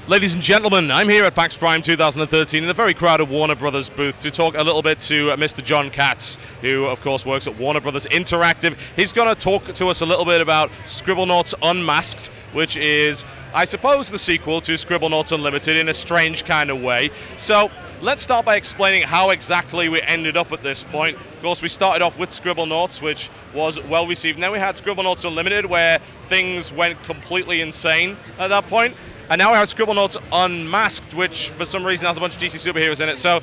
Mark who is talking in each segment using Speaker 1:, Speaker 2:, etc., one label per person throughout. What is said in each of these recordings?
Speaker 1: Ladies and gentlemen, I'm here at PAX Prime 2013 in the very crowded Warner Brothers booth to talk a little bit to Mr. Jon Katz, who of course works at Warner Brothers Interactive. He's going to talk to us a little bit about Scribblenauts Unmasked, which is, I suppose, the sequel to Scribblenauts Unlimited in a strange kind of way. So let's start by explaining how exactly we ended up at this point. Of course, we started off with Scribblenauts, which was well received. And then we had Scribblenauts Unlimited, where things went completely insane at that point. And now we have Scribblenauts Unmasked, which for some reason has a bunch of DC superheroes in it. So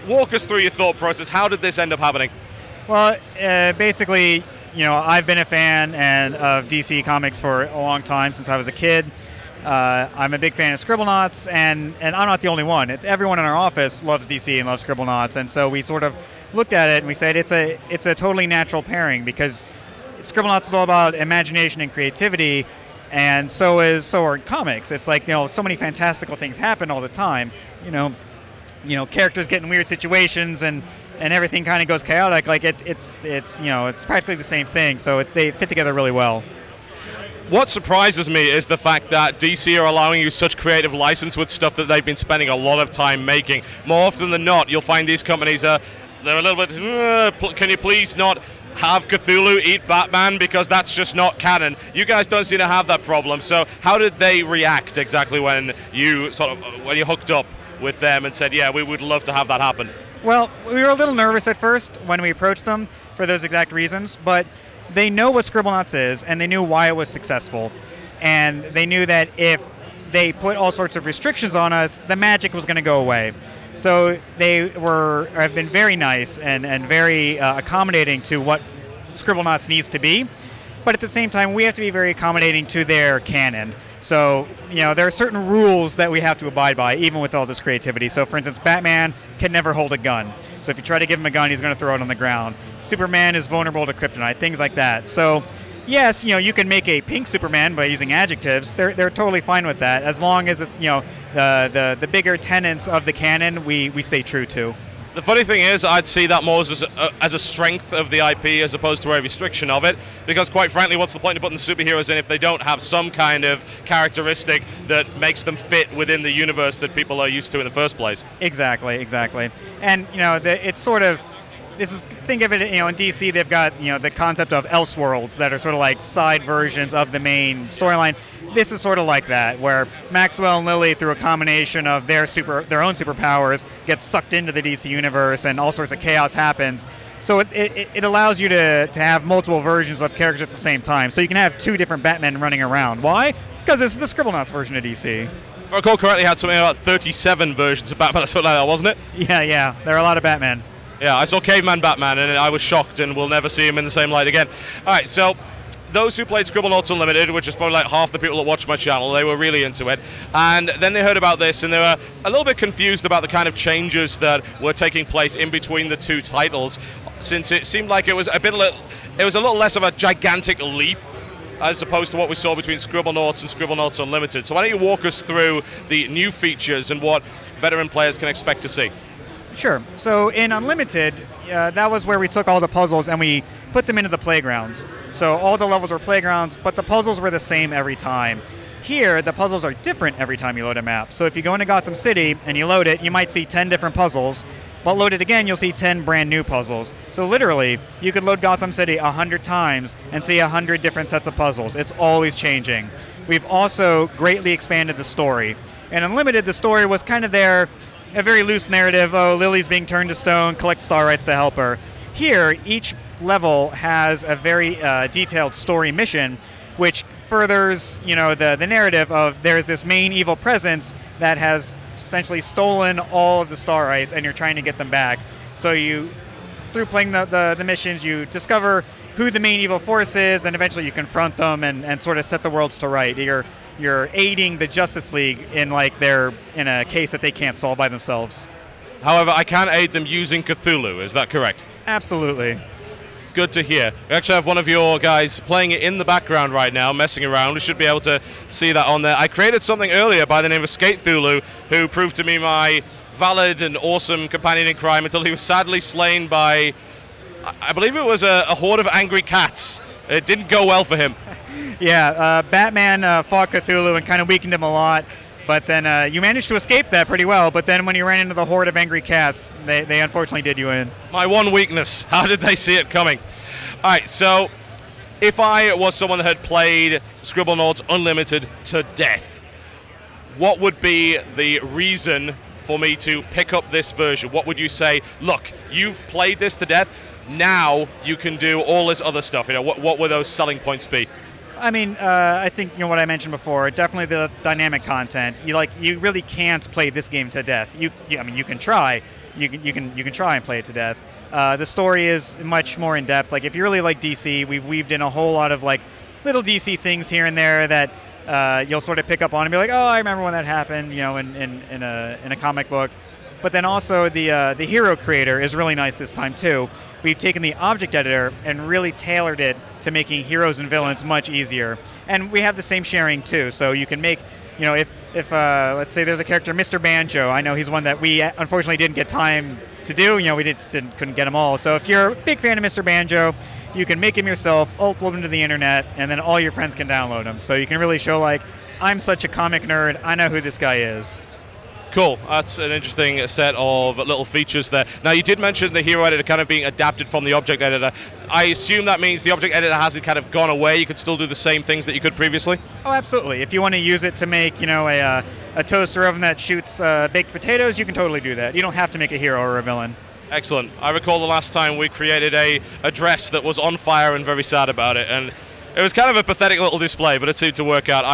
Speaker 1: walk us through your thought process. How did this end up happening?
Speaker 2: Well, basically, you know, I've been a fan of DC Comics for a long time, since I was a kid. I'm a big fan of Scribblenauts, and I'm not the only one. It's everyone in our office loves DC and loves Scribblenauts, and so we sort of looked at it and we said it's a totally natural pairing, because Scribblenauts is all about imagination and creativity, and so are comics. It's like, you know, so many fantastical things happen all the time. You know, characters get in weird situations and everything kind of goes chaotic. Like it's practically the same thing. So they fit together really well.
Speaker 1: What surprises me is the fact that DC are allowing you such creative license with stuff that they've been spending a lot of time making. More often than not, you'll find these companies they're a little bit, can you please not have Cthulhu eat Batman, because that's just not canon. You guys don't seem to have that problem. So how did they react exactly when you hooked up with them and said, yeah, we would love to have that happen?
Speaker 2: Well, we were a little nervous at first when we approached them for those exact reasons, but they know what Scribblenauts is, and they knew why it was successful. And they knew that if they put all sorts of restrictions on us, the magic was going to go away. So they have been very nice and very accommodating to what Scribblenauts needs to be. But at the same time, we have to be very accommodating to their canon. So, you know, there are certain rules that we have to abide by, even with all this creativity. So, for instance, Batman can never hold a gun. So if you try to give him a gun, he's going to throw it on the ground. Superman is vulnerable to kryptonite, things like that. So, yes, you know, you can make a pink Superman by using adjectives. They're totally fine with that, as long as, you know, the bigger tenets of the canon we stay true to.
Speaker 1: The funny thing is, I'd see that more as a strength of the IP as opposed to a restriction of it, because quite frankly, what's the point of putting the superheroes in if they don't have some kind of characteristic that makes them fit within the universe that people are used to in the first place?
Speaker 2: Exactly. And, you know, it's sort of, think of it, you know, in DC they've got, you know, the concept of Elseworlds that are sort of like side versions of the main storyline. This is sort of like that, where Maxwell and Lily, through a combination of their own superpowers, get sucked into the DC universe, and all sorts of chaos happens. So it allows you to have multiple versions of characters at the same time. So you can have two different Batmen running around. Why? Because this is the Scribblenauts version of DC.
Speaker 1: If I recall correctly, had something about 37 versions of Batman or something like that, wasn't it?
Speaker 2: Yeah. There are a lot of Batmen.
Speaker 1: Yeah, I saw Caveman Batman, and I was shocked, and we'll never see him in the same light again. All right, so those who played Scribblenauts Unlimited, which is probably like half the people that watch my channel, they were really into it. And then they heard about this, and they were a little bit confused about the kind of changes that were taking place in between the two titles, since it seemed like it was a little less of a gigantic leap as opposed to what we saw between Scribblenauts and Scribblenauts Unlimited. So why don't you walk us through the new features and what veteran players can expect to see?
Speaker 2: Sure. So in Unlimited, that was where we took all the puzzles and we put them into the playgrounds. So all the levels were playgrounds, but the puzzles were the same every time. Here, the puzzles are different every time you load a map. So if you go into Gotham City and you load it, you might see 10 different puzzles, but load it again, you'll see 10 brand new puzzles. So literally, you could load Gotham City 100 times and see 100 different sets of puzzles. It's always changing. We've also greatly expanded the story. In Unlimited, the story was kind of there, a very loose narrative. Oh, Lily's being turned to stone, collect star rights to help her. Here, each level has a very detailed story mission, which furthers, you know, the narrative of there's this main evil presence that has essentially stolen all of the star rights, and you're trying to get them back. So you, through playing the missions, you discover who the main evil force is, then eventually you confront them and sort of set the worlds to right. You're aiding the Justice League in a case that they can't solve by themselves.
Speaker 1: However, I can aid them using Cthulhu, is that correct?
Speaker 2: Absolutely.
Speaker 1: Good to hear. We actually have one of your guys playing it in the background right now, messing around. We should be able to see that on there. I created something earlier by the name of Skate Thulu, who proved to me my valid and awesome companion in crime until he was sadly slain by, I believe it was a horde of angry cats. It didn't go well for him.
Speaker 2: Yeah, Batman fought Cthulhu and kind of weakened him a lot. But then you managed to escape that pretty well, but then when you ran into the horde of angry cats, they unfortunately did you in.
Speaker 1: My one weakness. How did they see it coming? All right, so if I was someone that had played Scribblenauts Unlimited to death, what would be the reason for me to pick up this version? What would you say, look, you've played this to death, now you can do all this other stuff? You know, what would those selling points be?
Speaker 2: I mean, I think what I mentioned before. Definitely the dynamic content. You really can't play this game to death. I mean, you can try. You can try and play it to death. The story is much more in depth. Like if you really like DC, we've weaved in a whole lot of like little DC things here and there that you'll sort of pick up on and be like, oh, I remember when that happened. You know, in a comic book. But then also the hero creator is really nice this time too. We've taken the object editor and really tailored it to making heroes and villains much easier. And we have the same sharing too, so you can make, you know, if let's say there's a character, Mr. Banjo. I know he's one that we unfortunately didn't get time to do. You know, we couldn't get them all. So if you're a big fan of Mr. Banjo, you can make him yourself, upload him to the internet, and then all your friends can download him. So you can really show like, I'm such a comic nerd. I know who this guy is.
Speaker 1: Cool. That's an interesting set of little features there. Now, you did mention the hero editor kind of being adapted from the object editor. I assume that means the object editor hasn't kind of gone away. You could still do the same things that you could previously? Oh,
Speaker 2: absolutely. If you want to use it to make, you know, a toaster oven that shoots baked potatoes, you can totally do that. You don't have to make a hero or a villain.
Speaker 1: Excellent. I recall the last time we created a dress that was on fire and very sad about it, and it was kind of a pathetic little display, but it seemed to work out.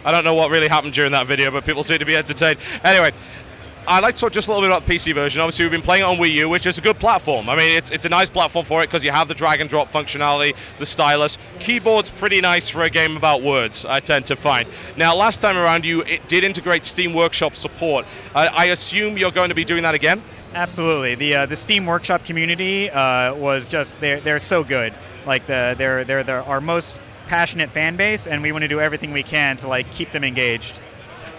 Speaker 1: I don't know what really happened during that video, but people seem to be entertained. Anyway, I'd like to talk just a little bit about the PC version. Obviously, we've been playing it on Wii U, which is a good platform. I mean, it's a nice platform for it because you have the drag and drop functionality, the stylus. Keyboard's pretty nice for a game about words, I tend to find. Now, last time around, it did integrate Steam Workshop support. I assume you're going to be doing that again?
Speaker 2: Absolutely. The Steam Workshop community was just, they're so good. Like, they're our most passionate fan base, and we want to do everything we can to like keep them engaged.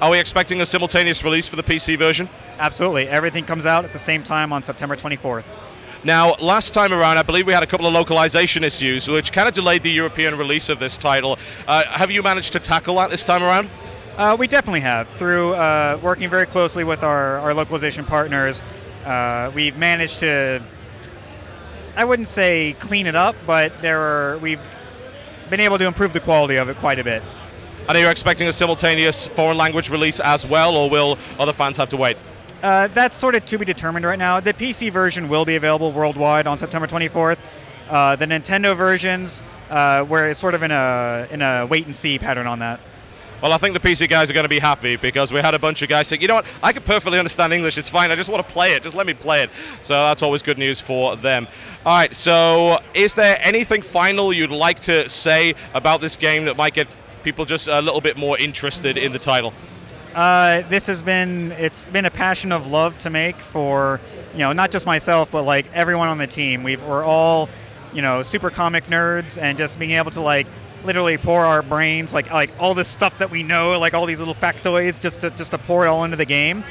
Speaker 1: Are we expecting a simultaneous release for the PC version?
Speaker 2: Absolutely. Everything comes out at the same time on September 24th.
Speaker 1: Now, last time around, I believe we had a couple of localization issues, which kind of delayed the European release of this title. Have you managed to tackle that this time around?
Speaker 2: We definitely have. Through working very closely with our localization partners, we've managed to, I wouldn't say clean it up, but we've been able to improve the quality of it quite a bit.
Speaker 1: And are you expecting a simultaneous foreign language release as well, or will other fans have to wait?
Speaker 2: That's sort of to be determined right now. The PC version will be available worldwide on September 24th. The Nintendo versions, we're sort of in a wait-and-see pattern on that.
Speaker 1: Well, I think the PC guys are going to be happy because we had a bunch of guys saying, you know what, I can perfectly understand English, it's fine, I just want to play it, just let me play it. So that's always good news for them. All right, so is there anything final you'd like to say about this game that might get people just a little bit more interested in the title?
Speaker 2: It's been a passion of love to make for, you know, not just myself, but like everyone on the team. We're all, you know, super comic nerds, and just being able to like literally pour our brains, like all this stuff that we know, like all these little factoids, just to pour it all into the game,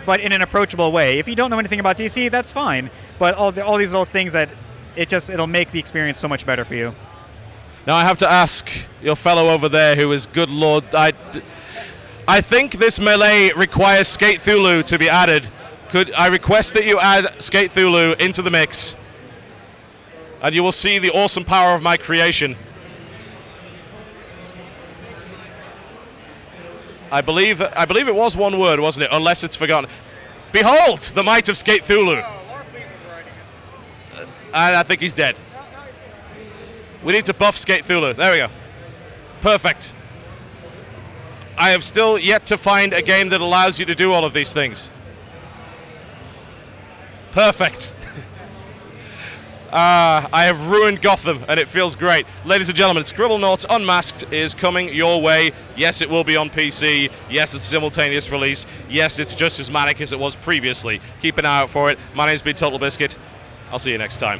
Speaker 2: but in an approachable way. If you don't know anything about DC, that's fine. But all these little things that it'll make the experience so much better for you.
Speaker 1: Now I have to ask your fellow over there, who is, good lord, I think this melee requires Skate Thulu to be added. Could I request that you add Skate Thulu into the mix, and you will see the awesome power of my creation. I believe it was one word, wasn't it? Unless it's forgotten. Behold, the might of Skate Thulu. And I think he's dead. We need to buff Skate Thulu. There we go. Perfect. I have still yet to find a game that allows you to do all of these things. Perfect. I have ruined Gotham, and it feels great. Ladies and gentlemen, Scribblenauts Unmasked is coming your way. Yes, it will be on PC. Yes, it's a simultaneous release. Yes, it's just as manic as it was previously. Keep an eye out for it. My name's been TotalBiscuit. I'll see you next time.